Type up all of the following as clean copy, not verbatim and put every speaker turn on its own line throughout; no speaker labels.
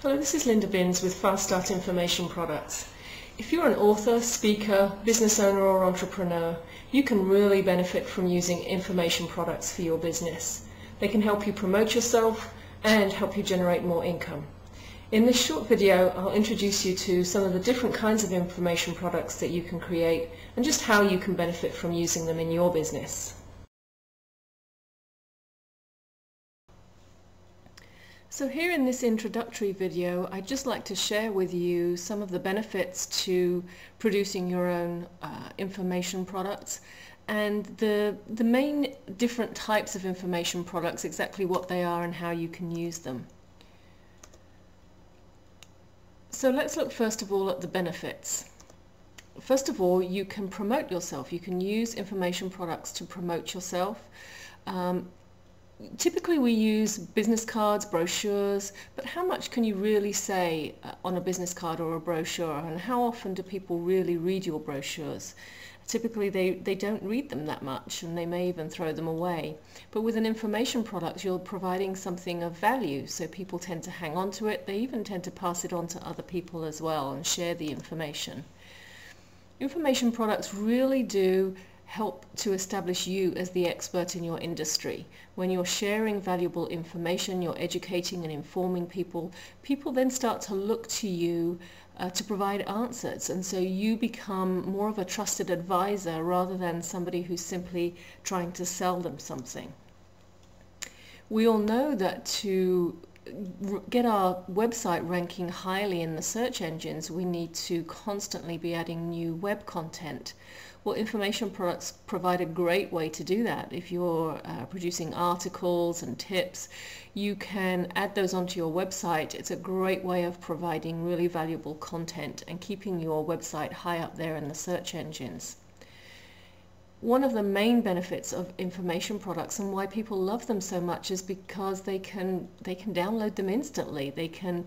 Hello, this is Linda Binns with Fast Start Information Products. If you're an author, speaker, business owner or entrepreneur, you can really benefit from using information products for your business. They can help you promote yourself and help you generate more income. In this short video, I'll introduce you to some of the different kinds of information products that you can create and just how you can benefit from using them in your business. So here in this introductory video, I'd just like to share with you some of the benefits to producing your own information products and the main different types of information products, exactly what they are and how you can use them. So let's look first of all at the benefits. First of all, you can promote yourself. You can use information products to promote yourself. Typically we use business cards, brochures, but how much can you really say on a business card or a brochure, and how often do people really read your brochures? Typically they don't read them that much, and they may even throw them away. But with an information product, you're providing something of value, so people tend to hang on to it. They even tend to pass it on to other people as well and share the information. Information products really do help to establish you as the expert in your industry. When you're sharing valuable information, you're educating and informing people, people then start to look to you to provide answers, and so you become more of a trusted advisor rather than somebody who's simply trying to sell them something. We all know that to get our website ranking highly in the search engines, we need to constantly be adding new web content. Well, information products provide a great way to do that. If you're producing articles and tips, you can add those onto your website. It's a great way of providing really valuable content and keeping your website high up there in the search engines. One of the main benefits of information products and why people love them so much is because they can download them instantly. They can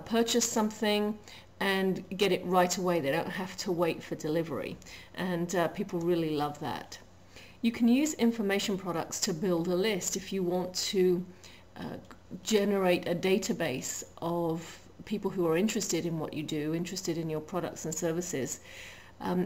purchase something and get it right away. They don't have to wait for delivery, and people really love that. You can use information products to build a list if you want to generate a database of people who are interested in what you do, interested in your products and services.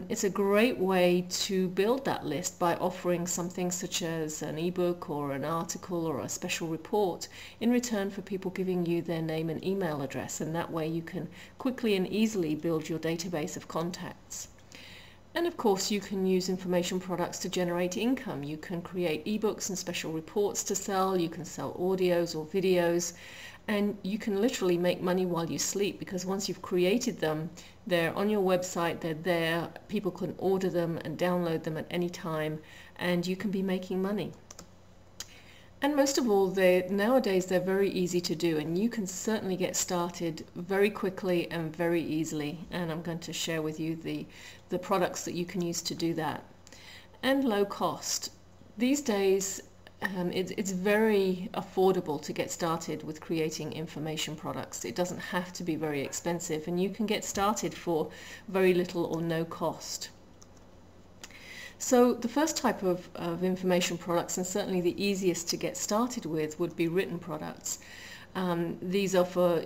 It's a great way to build that list by offering something such as an ebook or an article or a special report in return for people giving you their name and email address, and that way you can quickly and easily build your database of contacts. And of course you can use information products to generate income. You can create ebooks and special reports to sell, you can sell audios or videos, and you can literally make money while you sleep, because once you've created them, they're on your website, they're there, people can order them and download them at any time, and you can be making money. And most of all, nowadays they're very easy to do, and you can certainly get started very quickly and very easily, and I'm going to share with you the products that you can use to do that. And low cost. These days it's very affordable to get started with creating information products. It doesn't have to be very expensive, and you can get started for very little or no cost. So the first type of information products, and certainly the easiest to get started with, would be written products. These are for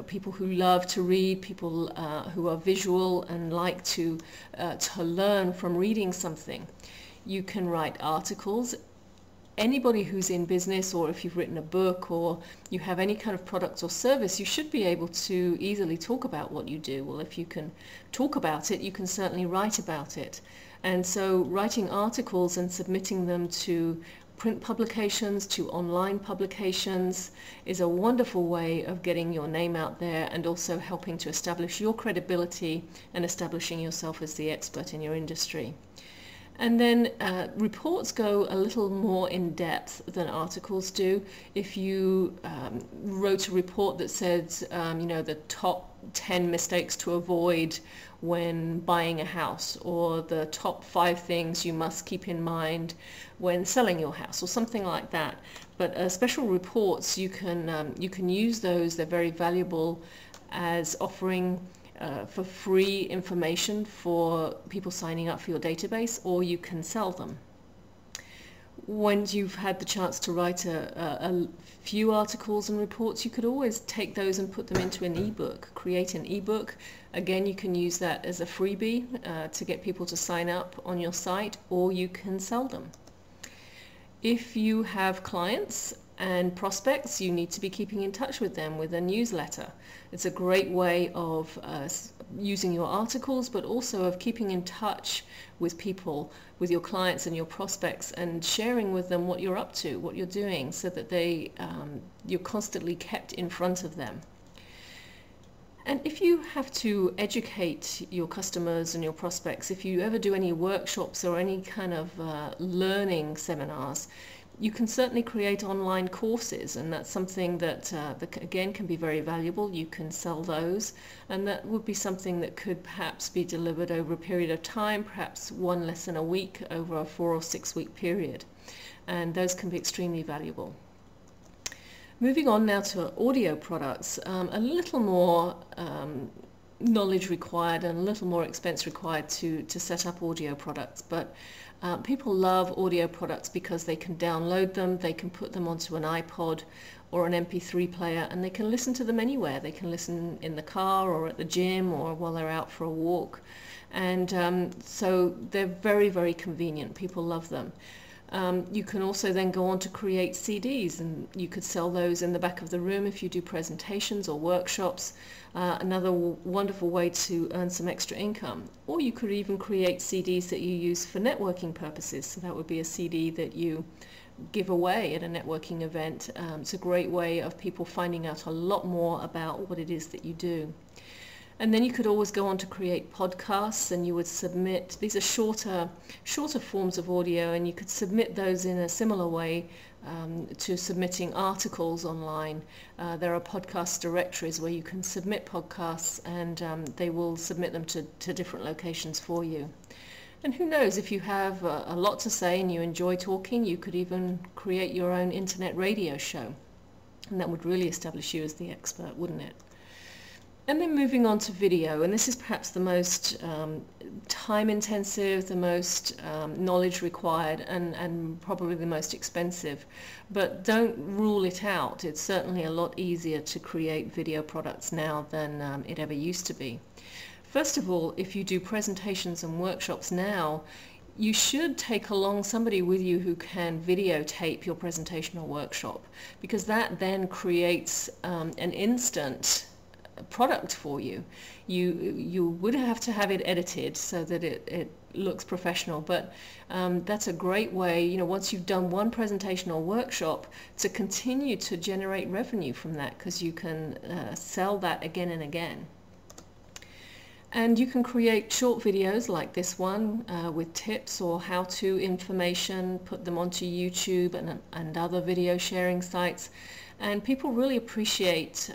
people who love to read, people who are visual and like to learn from reading something. You can write articles. Anybody who's in business, or if you've written a book or you have any kind of product or service, you should be able to easily talk about what you do. Well, if you can talk about it, you can certainly write about it. And so writing articles and submitting them to print publications, to online publications, is a wonderful way of getting your name out there and also helping to establish your credibility and establishing yourself as the expert in your industry. And then reports go a little more in depth than articles do. If you wrote a report that says, the top 10 mistakes to avoid when buying a house, or the top 5 things you must keep in mind when selling your house, or something like that. But special reports, you can use those. They're very valuable as offering for free information for people signing up for your database, or you can sell them. when you've had the chance to write a few articles and reports, you could always take those and put them into an ebook, create an ebook. Again, you can use that as a freebie to get people to sign up on your site, or you can sell them. If you have clients and prospects, you need to be keeping in touch with them with a newsletter. It's a great way of using your articles, but also of keeping in touch with people, with your clients and your prospects, and sharing with them what you're up to, what you're doing, so that you're constantly kept in front of them. And if you have to educate your customers and your prospects, if you ever do any workshops or any kind of learning seminars, you can certainly create online courses, and that's something that again can be very valuable. You can sell those, and that would be something that could perhaps be delivered over a period of time, perhaps one lesson a week over a 4 or 6 week period, and those can be extremely valuable. Moving on now to audio products, a little more knowledge required and a little more expense required to set up audio products, but people love audio products because they can download them, they can put them onto an iPod or an MP3 player, and they can listen to them anywhere. They can listen in the car or at the gym or while they're out for a walk, and so they're very, very convenient. People love them. You can also then go on to create CDs, and you could sell those in the back of the room if you do presentations or workshops. Another wonderful way to earn some extra income. Or you could even create CDs that you use for networking purposes. So that would be a CD that you give away at a networking event. It's a great way of people finding out a lot more about what it is that you do. And then you could always go on to create podcasts, and you would submit, these are shorter forms of audio, and you could submit those in a similar way to submitting articles online. There are podcast directories where you can submit podcasts, and they will submit them to different locations for you. And who knows, if you have a lot to say and you enjoy talking, you could even create your own internet radio show. And that would really establish you as the expert, wouldn't it? And then moving on to video, and this is perhaps the most time intensive, the most knowledge required, and probably the most expensive. But don't rule it out. It's certainly a lot easier to create video products now than it ever used to be. First of all, if you do presentations and workshops now, you should take along somebody with you who can videotape your presentation or workshop, because that then creates an instant product for you. You would have to have it edited so that it looks professional, but that's a great way, you know, once you've done one presentation or workshop, to continue to generate revenue from that, because you can sell that again and again. And you can create short videos like this one with tips or how-to information, put them onto YouTube and other video sharing sites, and people really appreciate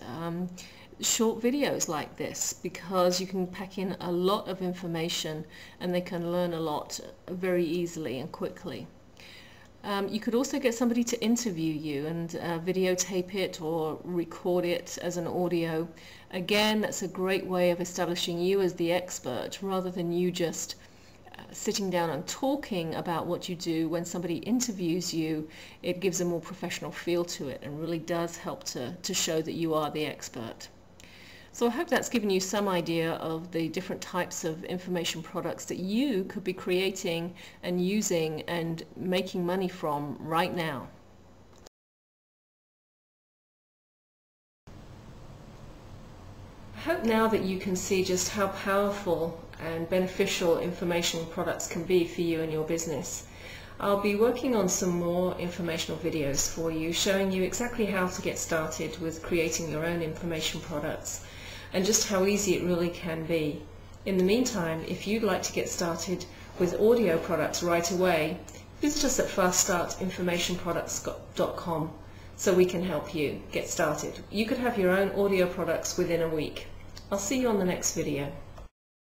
short videos like this, because you can pack in a lot of information and they can learn a lot very easily and quickly. You could also get somebody to interview you and videotape it or record it as an audio. Again, that's a great way of establishing you as the expert, rather than you just sitting down and talking about what you do. When somebody interviews you, it gives a more professional feel to it and really does help to show that you are the expert. So I hope that's given you some idea of the different types of information products that you could be creating and using and making money from right now. I hope now that you can see just how powerful and beneficial information products can be for you and your business. I'll be working on some more informational videos for you, showing you exactly how to get started with creating your own information products, and just how easy it really can be. In the meantime, if you'd like to get started with audio products right away, visit us at faststartinformationproducts.com so we can help you get started. You could have your own audio products within a week. I'll see you on the next video.